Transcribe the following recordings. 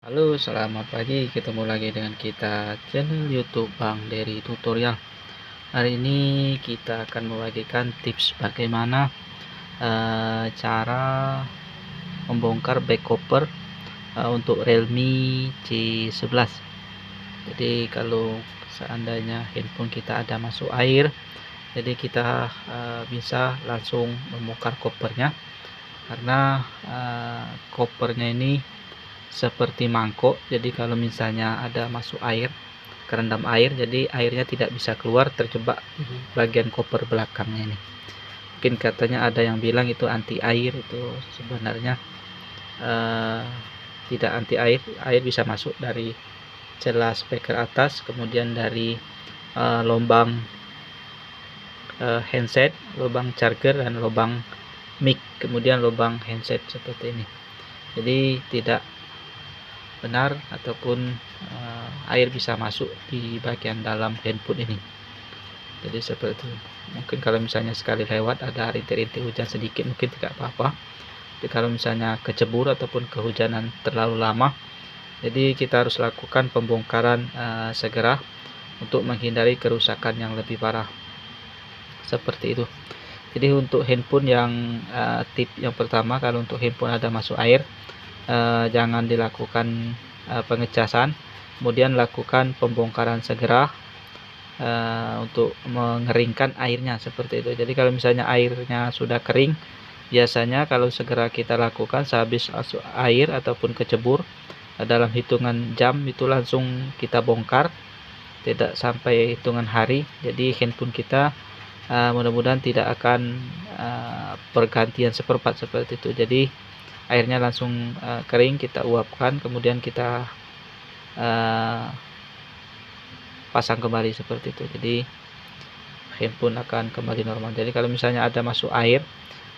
Halo, selamat pagi. Ketemu lagi dengan kita channel YouTube Bang Dery Tutorial. Hari ini kita akan membagikan tips bagaimana cara membongkar back cover untuk Realme C11. Jadi kalau seandainya handphone kita ada masuk air, jadi kita bisa langsung membongkar covernya, karena covernya ini seperti mangkok. Jadi kalau misalnya ada masuk air, kerendam air, jadi airnya tidak bisa keluar, terjebak bagian koper belakangnya ini. Mungkin katanya ada yang bilang itu anti air, itu sebenarnya tidak anti air. Air bisa masuk dari celah speaker atas, kemudian dari lubang handset, lubang charger, dan lubang mic, kemudian lubang handset seperti ini. Jadi tidak benar ataupun air bisa masuk di bagian dalam handphone ini. Jadi seperti itu. Mungkin kalau misalnya sekali lewat ada rintik-rintik hujan sedikit mungkin tidak apa-apa. Tapi kalau misalnya kecebur ataupun kehujanan terlalu lama, jadi kita harus lakukan pembongkaran segera untuk menghindari kerusakan yang lebih parah. Seperti itu. Jadi untuk handphone yang tip yang pertama, kalau untuk handphone ada masuk air, jangan dilakukan pengecasan, kemudian lakukan pembongkaran segera untuk mengeringkan airnya seperti itu. Jadi kalau misalnya airnya sudah kering, biasanya kalau segera kita lakukan sehabis masuk air ataupun kecebur, dalam hitungan jam itu langsung kita bongkar, tidak sampai hitungan hari. Jadi handphone kita mudah-mudahan tidak akan pergantian seperempat seperti itu. Jadi airnya langsung kering, kita uapkan, kemudian kita pasang kembali seperti itu. Jadi handphone akan kembali normal. Jadi kalau misalnya ada masuk air,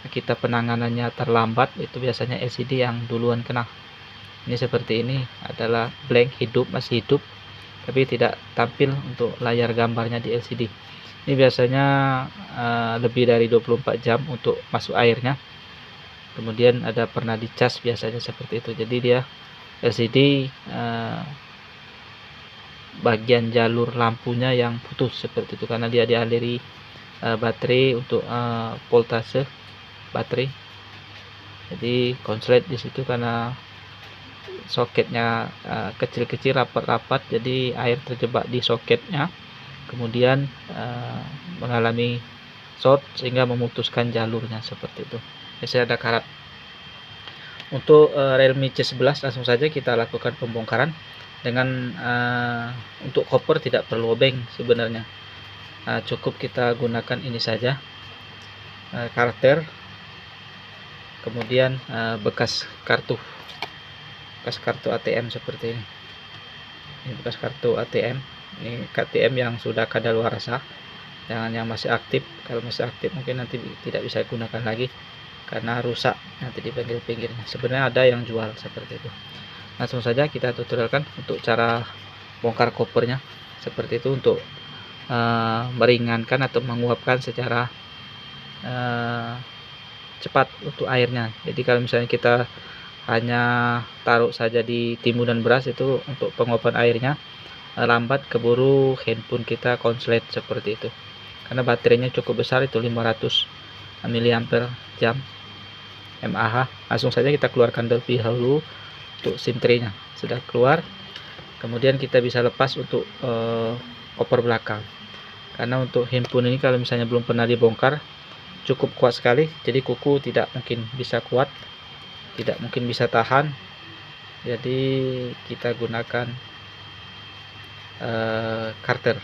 kita penanganannya terlambat, itu biasanya LCD yang duluan kena. Ini seperti ini adalah blank, hidup, masih hidup, tapi tidak tampil untuk layar gambarnya di LCD. Ini biasanya lebih dari 24 jam untuk masuk airnya. Kemudian ada pernah dicas biasanya seperti itu. Jadi dia LCD bagian jalur lampunya yang putus seperti itu, karena dia dialiri baterai untuk voltase baterai. Jadi konslet di situ karena soketnya kecil-kecil, rapat-rapat, jadi air terjebak di soketnya, kemudian mengalami short sehingga memutuskan jalurnya seperti itu. Biasanya ada karat. Untuk Realme C11 langsung saja kita lakukan pembongkaran dengan untuk koper tidak perlu obeng sebenarnya. Cukup kita gunakan ini saja, karakter, kemudian bekas kartu ATM seperti ini. Ini bekas kartu ATM. Ini KTM yang sudah kadaluarsa, jangan yang masih aktif. Kalau masih aktif mungkin nanti tidak bisa digunakan lagi karena rusak nanti di pinggir-pinggirnya. Sebenarnya ada yang jual seperti itu. Langsung saja kita tutorialkan untuk cara bongkar kopernya seperti itu, untuk meringankan atau menguapkan secara cepat untuk airnya. Jadi kalau misalnya kita hanya taruh saja di timbunan beras, itu untuk penguapan airnya lambat, keburu handphone kita konslet seperti itu, karena baterainya cukup besar, itu 500 mAh mAh. Langsung saja kita keluarkan terlebih dahulu untuk SIM tray-nya. Sudah keluar, kemudian kita bisa lepas untuk koper belakang, karena untuk handphone ini kalau misalnya belum pernah dibongkar cukup kuat sekali, jadi kuku tidak mungkin bisa kuat, tidak mungkin bisa tahan. Jadi kita gunakan karter.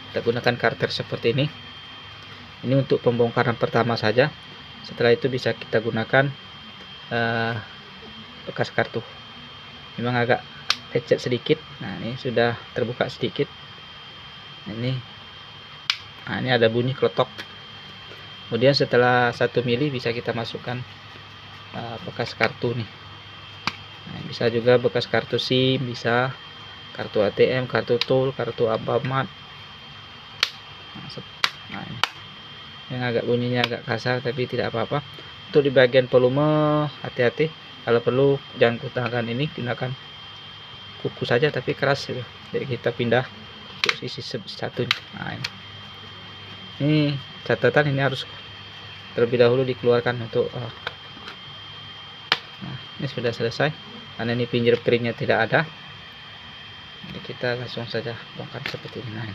Kita gunakan karter seperti ini. Ini untuk pembongkaran pertama saja. Setelah itu bisa kita gunakan bekas kartu. Memang agak lecet sedikit. Nah, ini sudah terbuka sedikit. Ini ada bunyi kletok. Kemudian setelah 1 mili bisa kita masukkan bekas kartu nih. Nah, bisa juga bekas kartu SIM, bisa kartu ATM, kartu tol, kartu Alfamart. Nah, ini yang agak bunyinya agak kasar tapi tidak apa-apa. Untuk di bagian volume hati-hati, Kalau perlu jangan gunakan ini, gunakan kuku saja tapi keras gitu. Jadi kita pindah untuk sisi satunya. Nah, ini catatan, ini harus terlebih dahulu dikeluarkan untuk nah, ini sudah selesai. Karena ini pinggir keringnya tidak ada, jadi kita langsung saja bongkar seperti ini. Nah,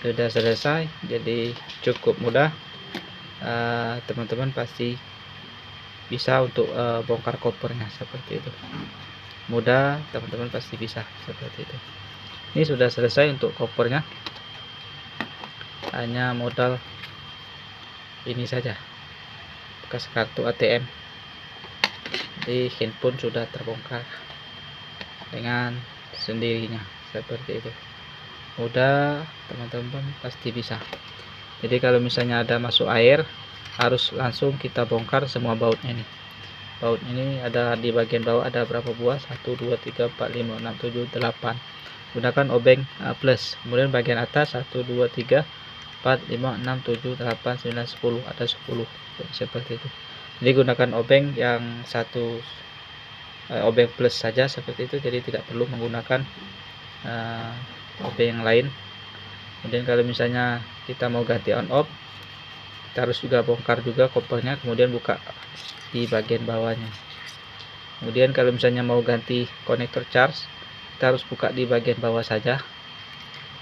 sudah selesai, jadi cukup mudah. Teman-teman pasti bisa untuk bongkar kopernya seperti itu. Mudah, teman-teman pasti bisa seperti itu. Ini sudah selesai untuk kopernya, hanya modal ini saja, bekas kartu ATM. Jadi handphone sudah terbongkar dengan sendirinya seperti itu. Mudah, teman-teman pasti bisa. Jadi kalau misalnya ada masuk air, harus langsung kita bongkar semua bautnya ini. Baut ini ada di bagian bawah, ada berapa buah? 1 2 3 4 5 6 7 8. Gunakan obeng plus. Kemudian bagian atas 1 2 3 4 5 6 7 8 9 10, ada 10 seperti itu. Jadi gunakan obeng yang satu, obeng plus saja seperti itu, jadi tidak perlu menggunakan obeng yang lain. Kemudian kalau misalnya kita mau ganti on off, kita harus juga bongkar juga kopernya, kemudian buka di bagian bawahnya. Kemudian kalau misalnya mau ganti konektor charge, kita harus buka di bagian bawah saja,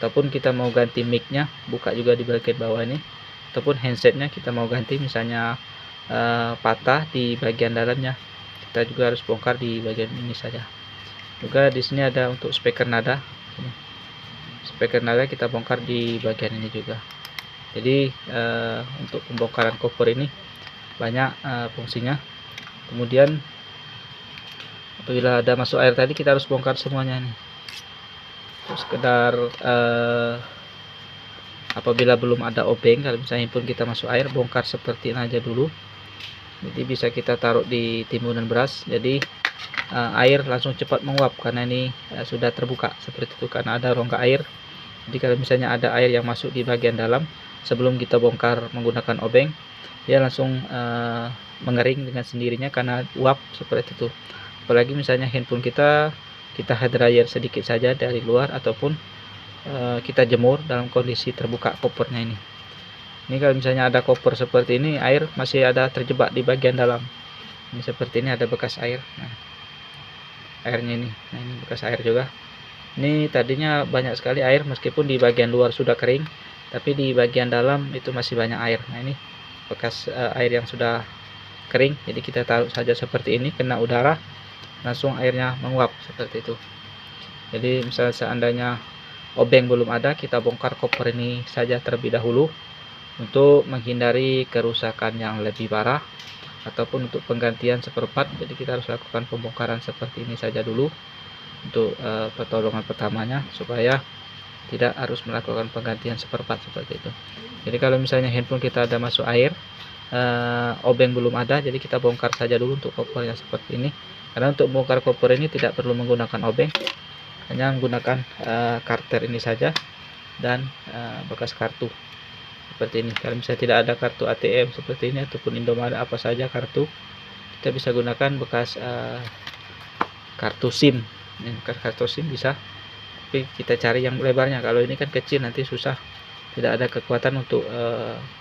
ataupun kita mau ganti mic-nya, buka juga di bagian bawah ini, ataupun handsetnya kita mau ganti, misalnya patah di bagian dalamnya, kita juga harus bongkar di bagian ini saja. Juga di sini ada untuk speaker nada. Speaker nada kita bongkar di bagian ini juga. Jadi untuk pembongkaran koper ini banyak fungsinya. Kemudian apabila ada masuk air tadi, kita harus bongkar semuanya nih. Terus sekedar apabila belum ada obeng, kalau misalnya pun kita masuk air, bongkar seperti ini aja dulu. Jadi bisa kita taruh di timbunan beras, jadi air langsung cepat menguap karena ini sudah terbuka seperti itu, karena ada rongga air. Jadi kalau misalnya ada air yang masuk di bagian dalam, sebelum kita bongkar menggunakan obeng, dia langsung mengering dengan sendirinya karena uap seperti itu. Apalagi misalnya handphone kita hair dryer sedikit saja dari luar, ataupun kita jemur dalam kondisi terbuka kopernya ini. Ini kalau misalnya ada koper seperti ini, air masih ada terjebak di bagian dalam. Ini seperti ini ada bekas air. Nah, airnya ini. Nah, ini bekas air juga. Ini tadinya banyak sekali air, meskipun di bagian luar sudah kering, tapi di bagian dalam itu masih banyak air. Nah, ini bekas air yang sudah kering. Jadi kita taruh saja seperti ini, kena udara, langsung airnya menguap seperti itu. Jadi misalnya seandainya obeng belum ada, kita bongkar koper ini saja terlebih dahulu untuk menghindari kerusakan yang lebih parah, ataupun untuk penggantian seperempat. Jadi kita harus lakukan pembongkaran seperti ini saja dulu untuk pertolongan pertamanya, supaya tidak harus melakukan penggantian seperempat seperti itu. Jadi kalau misalnya handphone kita ada masuk air, obeng belum ada, jadi kita bongkar saja dulu untuk kopernya seperti ini. Karena untuk bongkar koper ini tidak perlu menggunakan obeng, hanya menggunakan karter ini saja dan bekas kartu seperti ini. Kalau misalnya tidak ada kartu ATM seperti ini, ataupun Indomaret apa saja kartu, kita bisa gunakan bekas kartu SIM. Ini kartu SIM bisa, tapi kita cari yang lebarnya. Kalau ini kan kecil, nanti susah, tidak ada kekuatan untuk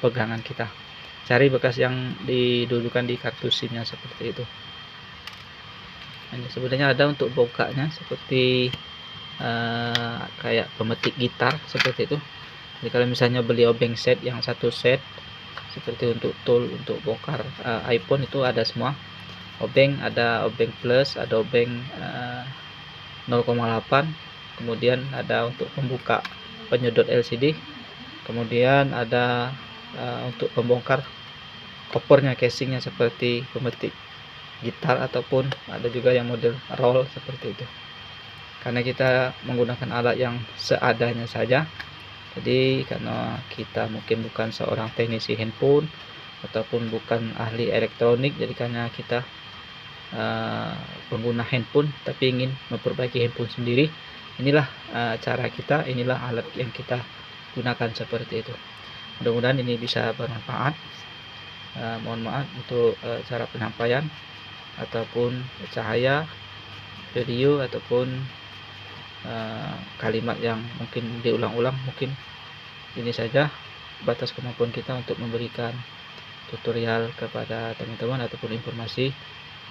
pegangan kita. Cari bekas yang didudukan di kartu SIM-nya seperti itu. Ini sebenarnya ada untuk bokanya, seperti kayak pemetik gitar seperti itu. Jadi kalau misalnya beli obeng set yang satu set, seperti untuk tool untuk bongkar iPhone, itu ada semua obeng. Ada obeng plus, ada obeng 0,8, kemudian ada untuk pembuka penyedot LCD, kemudian ada untuk pembongkar kopernya, casingnya seperti pemetik gitar, ataupun ada juga yang model roll seperti itu. Karena kita menggunakan alat yang seadanya saja, jadi karena kita mungkin bukan seorang teknisi handphone ataupun bukan ahli elektronik, jadi karena kita pengguna handphone tapi ingin memperbaiki handphone sendiri, inilah cara kita, inilah alat yang kita gunakan seperti itu. Mudah-mudahan ini bisa bermanfaat. Mohon maaf untuk cara penyampaian. ataupun cahaya, video, ataupun kalimat yang mungkin diulang-ulang. Mungkin ini saja batas kemampuan kita untuk memberikan tutorial kepada teman-teman ataupun informasi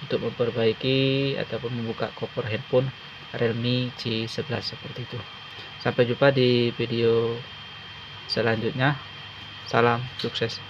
untuk memperbaiki ataupun membuka cover handphone Realme C11 seperti itu. Sampai jumpa di video selanjutnya. Salam sukses.